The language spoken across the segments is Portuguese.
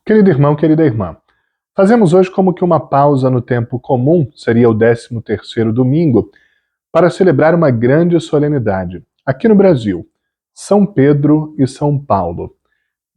Querido irmão, querida irmã, fazemos hoje como que uma pausa no tempo comum, seria o 13º domingo, para celebrar uma grande solenidade. Aqui no Brasil, São Pedro e São Paulo.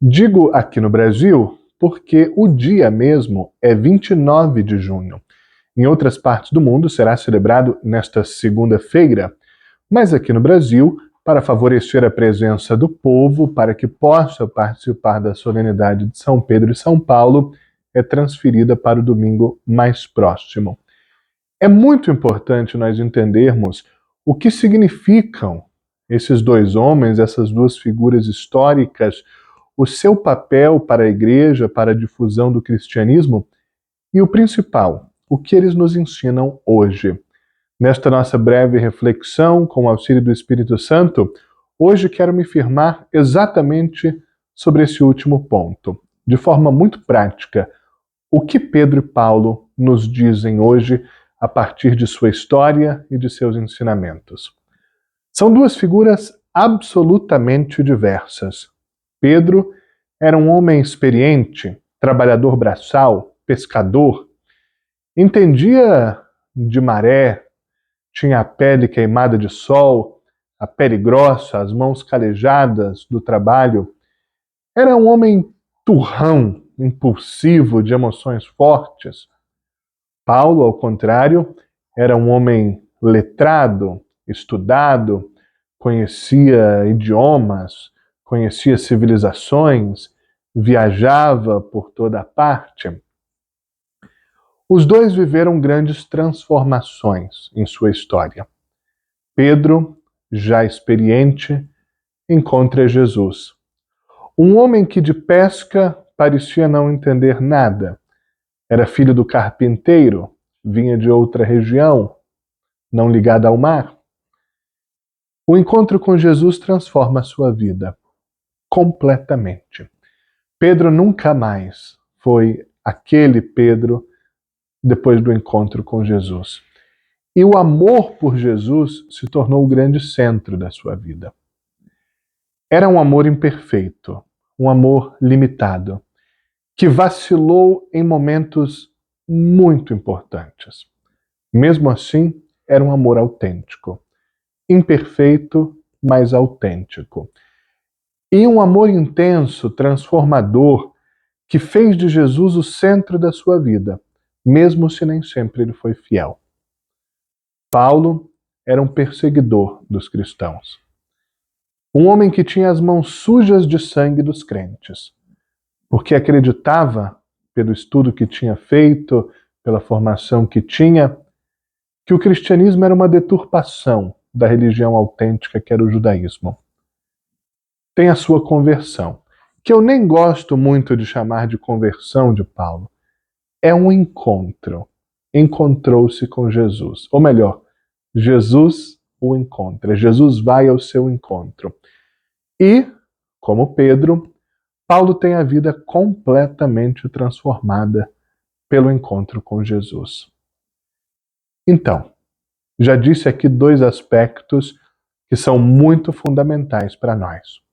Digo aqui no Brasil porque o dia mesmo é 29 de junho. Em outras partes do mundo será celebrado nesta segunda-feira, mas aqui no Brasil, para favorecer a presença do povo, para que possa participar da solenidade de São Pedro e São Paulo, é transferida para o domingo mais próximo. É muito importante nós entendermos o que significam esses dois homens, essas duas figuras históricas, o seu papel para a igreja, para a difusão do cristianismo e o principal, o que eles nos ensinam hoje. Nesta nossa breve reflexão, com o auxílio do Espírito Santo, hoje quero me firmar exatamente sobre esse último ponto, de forma muito prática. O que Pedro e Paulo nos dizem hoje a partir de sua história e de seus ensinamentos? São duas figuras absolutamente diversas. Pedro era um homem experiente, trabalhador braçal, pescador, entendia de maré, tinha a pele queimada de sol, a pele grossa, as mãos calejadas do trabalho. Era um homem turrão, impulsivo, de emoções fortes. Paulo, ao contrário, era um homem letrado, estudado, conhecia idiomas, conhecia civilizações, viajava por toda parte. Os dois viveram grandes transformações em sua história. Pedro, já experiente, encontra Jesus. Um homem que de pesca parecia não entender nada. Era filho do carpinteiro, vinha de outra região, não ligada ao mar. O encontro com Jesus transforma a sua vida completamente. Pedro nunca mais foi aquele Pedro depois do encontro com Jesus. E o amor por Jesus se tornou o grande centro da sua vida. Era um amor imperfeito, um amor limitado, que vacilou em momentos muito importantes. Mesmo assim, era um amor autêntico. Imperfeito, mas autêntico. E um amor intenso, transformador, que fez de Jesus o centro da sua vida, mesmo se nem sempre ele foi fiel. Paulo era um perseguidor dos cristãos. Um homem que tinha as mãos sujas de sangue dos crentes, porque acreditava, pelo estudo que tinha feito, pela formação que tinha, que o cristianismo era uma deturpação da religião autêntica que era o judaísmo. Tem a sua conversão, que eu nem gosto muito de chamar de conversão de Paulo. É um encontro. Encontrou-se com Jesus. Ou melhor, Jesus o encontra. Jesus vai ao seu encontro. E, como Pedro, Paulo tem a vida completamente transformada pelo encontro com Jesus. Então, já disse aqui dois aspectos que são muito fundamentais para nós.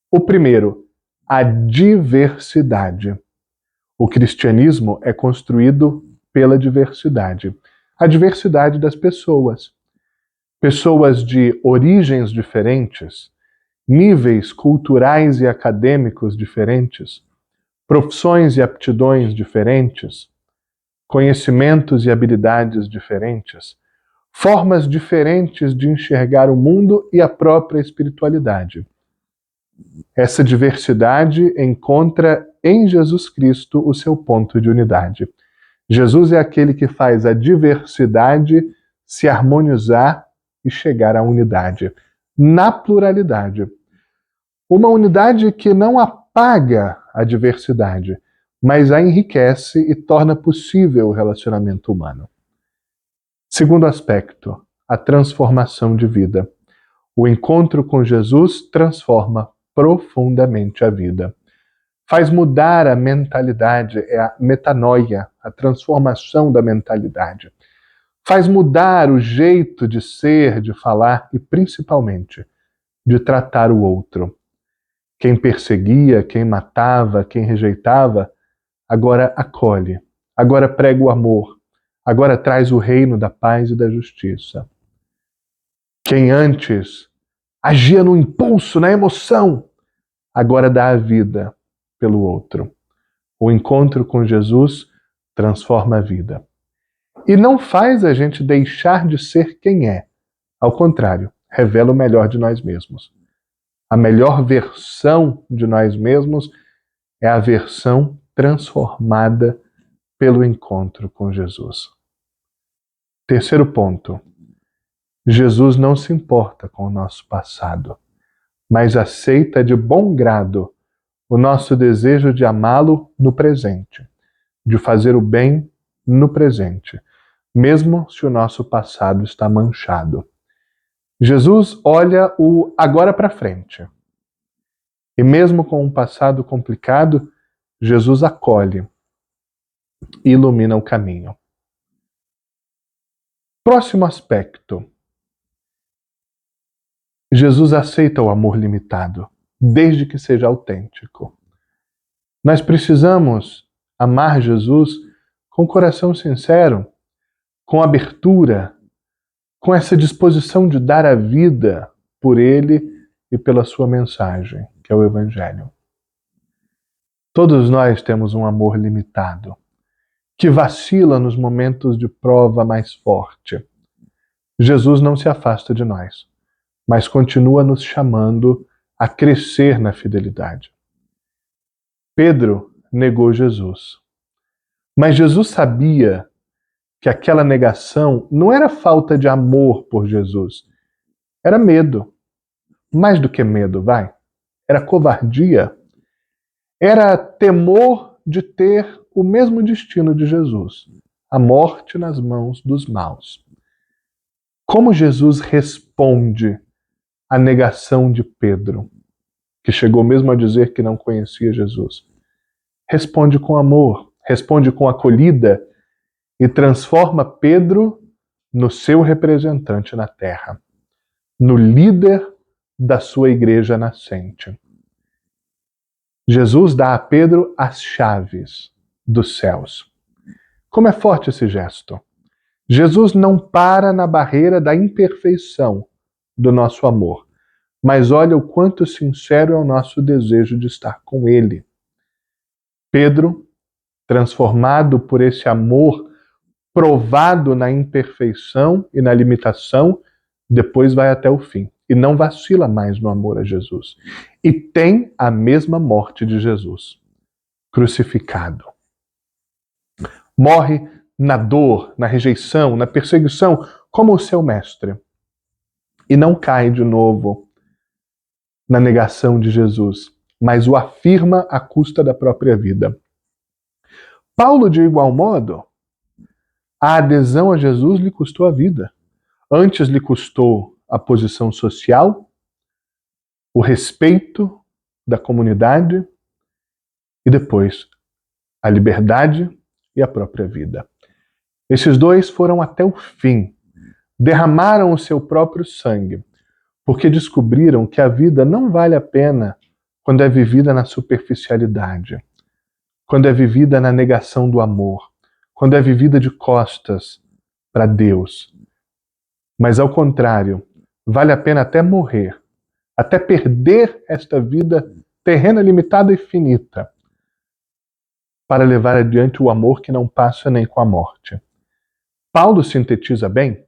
O primeiro, a diversidade. O cristianismo é construído pela diversidade. A diversidade das pessoas. Pessoas de origens diferentes, níveis culturais e acadêmicos diferentes, profissões e aptidões diferentes, conhecimentos e habilidades diferentes, formas diferentes de enxergar o mundo e a própria espiritualidade. Essa diversidade encontra em Jesus Cristo o seu ponto de unidade. Jesus é aquele que faz a diversidade se harmonizar e chegar à unidade, na pluralidade. Uma unidade que não apaga a diversidade, mas a enriquece e torna possível o relacionamento humano. Segundo aspecto, a transformação de vida. O encontro com Jesus transforma profundamente a vida. Faz mudar a mentalidade, é a metanoia, a transformação da mentalidade. Faz mudar o jeito de ser, de falar e, principalmente, de tratar o outro. Quem perseguia, quem matava, quem rejeitava, agora acolhe, agora prega o amor, agora traz o reino da paz e da justiça. Quem antes agia no impulso, na emoção, agora dá a vida pelo outro. O encontro com Jesus transforma a vida. E não faz a gente deixar de ser quem é. Ao contrário, revela o melhor de nós mesmos. A melhor versão de nós mesmos é a versão transformada pelo encontro com Jesus. Terceiro ponto. Jesus não se importa com o nosso passado, mas aceita de bom grado o nosso desejo de amá-lo no presente, de fazer o bem no presente, mesmo se o nosso passado está manchado. Jesus olha o agora para frente. E mesmo com um passado complicado, Jesus acolhe e ilumina o caminho. Próximo aspecto. Jesus aceita o amor limitado, desde que seja autêntico. Nós precisamos amar Jesus com coração sincero, com abertura, com essa disposição de dar a vida por Ele e pela sua mensagem, que é o Evangelho. Todos nós temos um amor limitado, que vacila nos momentos de prova mais forte. Jesus não se afasta de nós, mas continua nos chamando a crescer na fidelidade. Pedro negou Jesus, mas Jesus sabia que aquela negação não era falta de amor por Jesus, era medo. Mais do que medo, era covardia. Era temor de ter o mesmo destino de Jesus, a morte nas mãos dos maus. Como Jesus responde à negação de Pedro, que chegou mesmo a dizer que não conhecia Jesus? Responde com amor, responde com acolhida e transforma Pedro no seu representante na terra, no líder da sua igreja nascente. Jesus dá a Pedro as chaves dos céus. Como é forte esse gesto. Jesus não para na barreira da imperfeição do nosso amor, mas olha o quanto sincero é o nosso desejo de estar com Ele. Pedro, transformado por esse amor provado na imperfeição e na limitação, depois vai até o fim e não vacila mais no amor a Jesus. E tem a mesma morte de Jesus, crucificado. Morre na dor, na rejeição, na perseguição, como o seu mestre. E não cai de novo na negação de Jesus, mas o afirma à custa da própria vida. Paulo, de igual modo, a adesão a Jesus lhe custou a vida. Antes lhe custou a posição social, o respeito da comunidade e depois a liberdade e a própria vida. Esses dois foram até o fim, derramaram o seu próprio sangue, porque descobriram que a vida não vale a pena quando é vivida na superficialidade, quando é vivida na negação do amor, quando é vivida de costas para Deus. Mas ao contrário, vale a pena até morrer, até perder esta vida terrena, limitada e finita, para levar adiante o amor que não passa nem com a morte. Paulo sintetiza bem: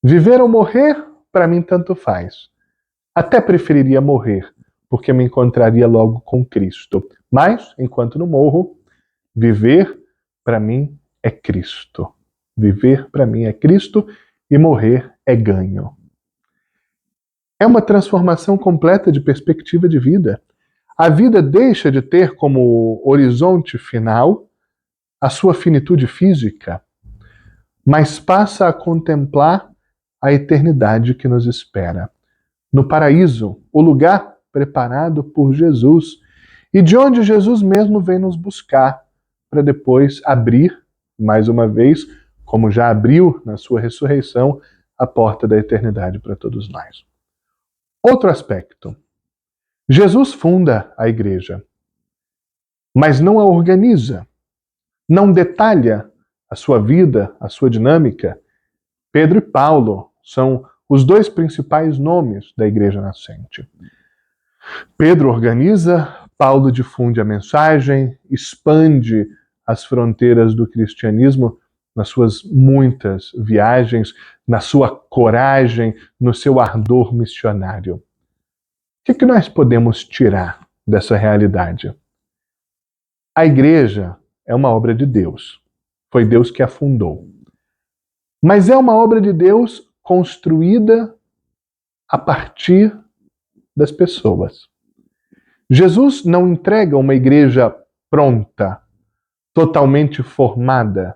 viver ou morrer, para mim tanto faz. Até preferiria morrer, porque me encontraria logo com Cristo. Mas, enquanto não morro, viver para mim é Cristo. Viver para mim é Cristo e morrer é ganho. É uma transformação completa de perspectiva de vida. A vida deixa de ter como horizonte final a sua finitude física, mas passa a contemplar a eternidade que nos espera. No paraíso, o lugar preparado por Jesus e de onde Jesus mesmo vem nos buscar, para depois abrir, mais uma vez, como já abriu na sua ressurreição, a porta da eternidade para todos nós. Outro aspecto. Jesus funda a igreja. mas não a organiza, não detalha a sua vida, a sua dinâmica. Pedro e Paulo são os dois principais nomes da igreja nascente. Pedro organiza, Paulo difunde a mensagem, expande as fronteiras do cristianismo nas suas muitas viagens, na sua coragem, no seu ardor missionário. O que nós podemos tirar dessa realidade? A igreja é uma obra de Deus. Foi Deus que a fundou. Mas é uma obra de Deus construída a partir das pessoas. Jesus não entrega uma igreja pronta, totalmente formada.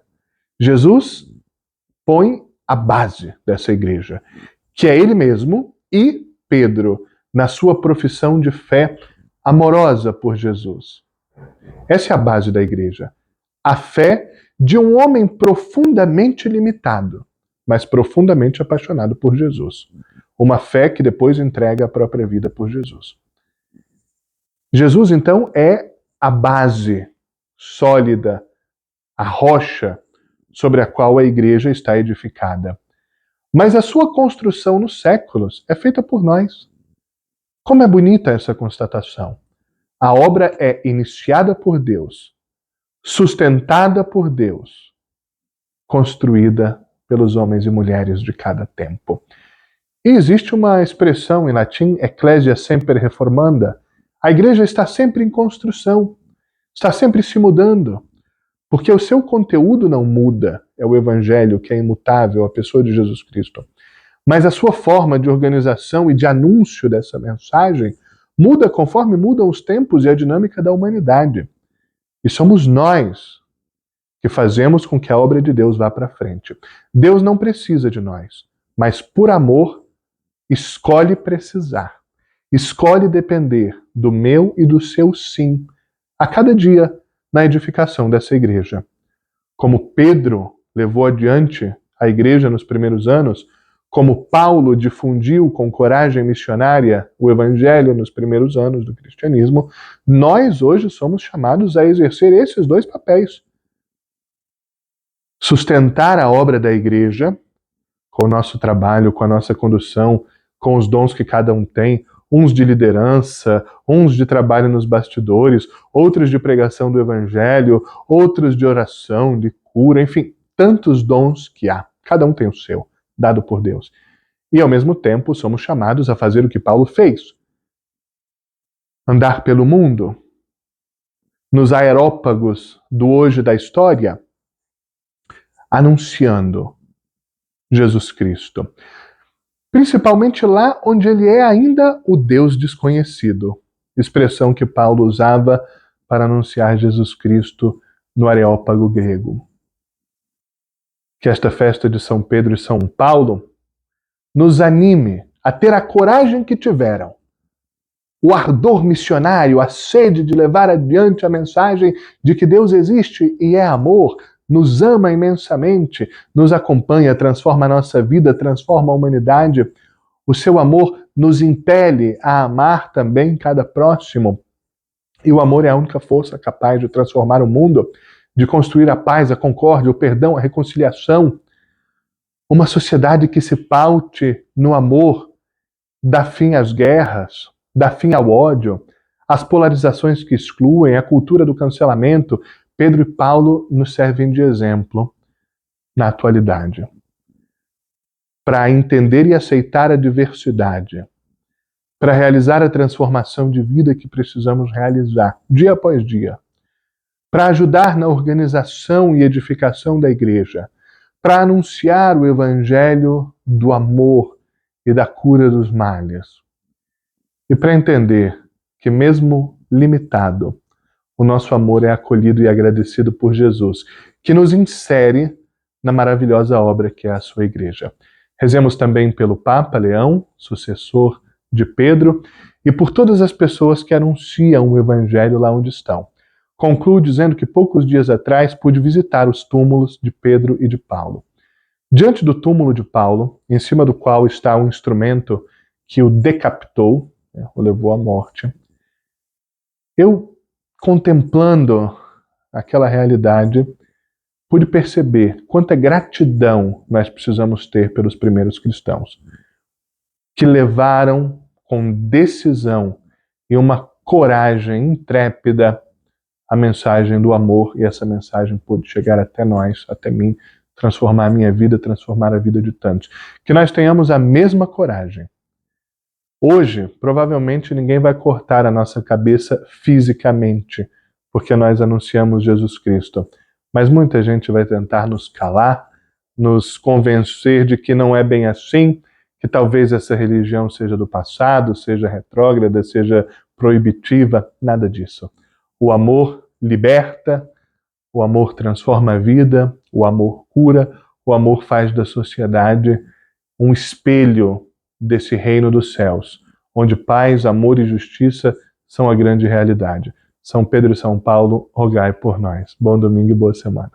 Jesus põe a base dessa igreja, que é ele mesmo e Pedro, na sua profissão de fé amorosa por Jesus. Essa é a base da igreja. A fé de um homem profundamente limitado, mas profundamente apaixonado por Jesus. Uma fé que depois entrega a própria vida por Jesus. Jesus, então, é a base sólida, a rocha sobre a qual a igreja está edificada. Mas a sua construção nos séculos é feita por nós. Como é bonita essa constatação. A obra é iniciada por Deus, sustentada por Deus, construída pelos homens e mulheres de cada tempo. E existe uma expressão em latim, ecclesia semper reformanda. A igreja está sempre em construção, está sempre se mudando, porque o seu conteúdo não muda, é o evangelho que é imutável, a pessoa de Jesus Cristo. Mas a sua forma de organização e de anúncio dessa mensagem muda conforme mudam os tempos e a dinâmica da humanidade. E somos nós que fazemos com que a obra de Deus vá para frente. Deus não precisa de nós, mas por amor escolhe precisar. Escolhe depender do meu e do seu sim, a cada dia, na edificação dessa igreja. Como Pedro levou adiante a igreja nos primeiros anos, como Paulo difundiu com coragem missionária o evangelho nos primeiros anos do cristianismo, nós hoje somos chamados a exercer esses dois papéis. Sustentar a obra da igreja com o nosso trabalho, com a nossa condução, com os dons que cada um tem, uns de liderança, uns de trabalho nos bastidores, outros de pregação do evangelho, outros de oração, de cura, enfim, tantos dons que há. Cada um tem o seu, dado por Deus. E ao mesmo tempo somos chamados a fazer o que Paulo fez. Andar pelo mundo, nos aerópagos do hoje da história, anunciando Jesus Cristo. Principalmente lá onde ele é ainda o Deus desconhecido, expressão que Paulo usava para anunciar Jesus Cristo no Areópago grego. Que esta festa de São Pedro e São Paulo nos anime a ter a coragem que tiveram, o ardor missionário, a sede de levar adiante a mensagem de que Deus existe e é amor, nos ama imensamente, nos acompanha, transforma a nossa vida, transforma a humanidade. O seu amor nos impele a amar também cada próximo. E o amor é a única força capaz de transformar o mundo, de construir a paz, a concórdia, o perdão, a reconciliação. Uma sociedade que se paute no amor, dá fim às guerras, dá fim ao ódio, às polarizações que excluem, a cultura do cancelamento. Pedro e Paulo nos servem de exemplo na atualidade. Para entender e aceitar a diversidade, para realizar a transformação de vida que precisamos realizar dia após dia, para ajudar na organização e edificação da igreja, para anunciar o evangelho do amor e da cura dos males. E para entender que mesmo limitado, o nosso amor é acolhido e agradecido por Jesus, que nos insere na maravilhosa obra que é a sua igreja. Rezemos também pelo Papa Leão, sucessor de Pedro, e por todas as pessoas que anunciam o evangelho lá onde estão. Concluo dizendo que poucos dias atrás pude visitar os túmulos de Pedro e de Paulo. Diante do túmulo de Paulo, em cima do qual está um instrumento que o decapitou, o levou à morte, eu contemplando aquela realidade, pude perceber quanta gratidão nós precisamos ter pelos primeiros cristãos, que levaram com decisão e uma coragem intrépida a mensagem do amor, e essa mensagem pôde chegar até nós, até mim, transformar a minha vida, transformar a vida de tantos. Que nós tenhamos a mesma coragem. Hoje, provavelmente ninguém vai cortar a nossa cabeça fisicamente, porque nós anunciamos Jesus Cristo. Mas muita gente vai tentar nos calar, nos convencer de que não é bem assim, que talvez essa religião seja do passado, seja retrógrada, seja proibitiva. Nada disso. O amor liberta, o amor transforma a vida, o amor cura, o amor faz da sociedade um espelho desse reino dos céus, onde paz, amor e justiça são a grande realidade. São Pedro e São Paulo, rogai por nós. Bom domingo e boa semana.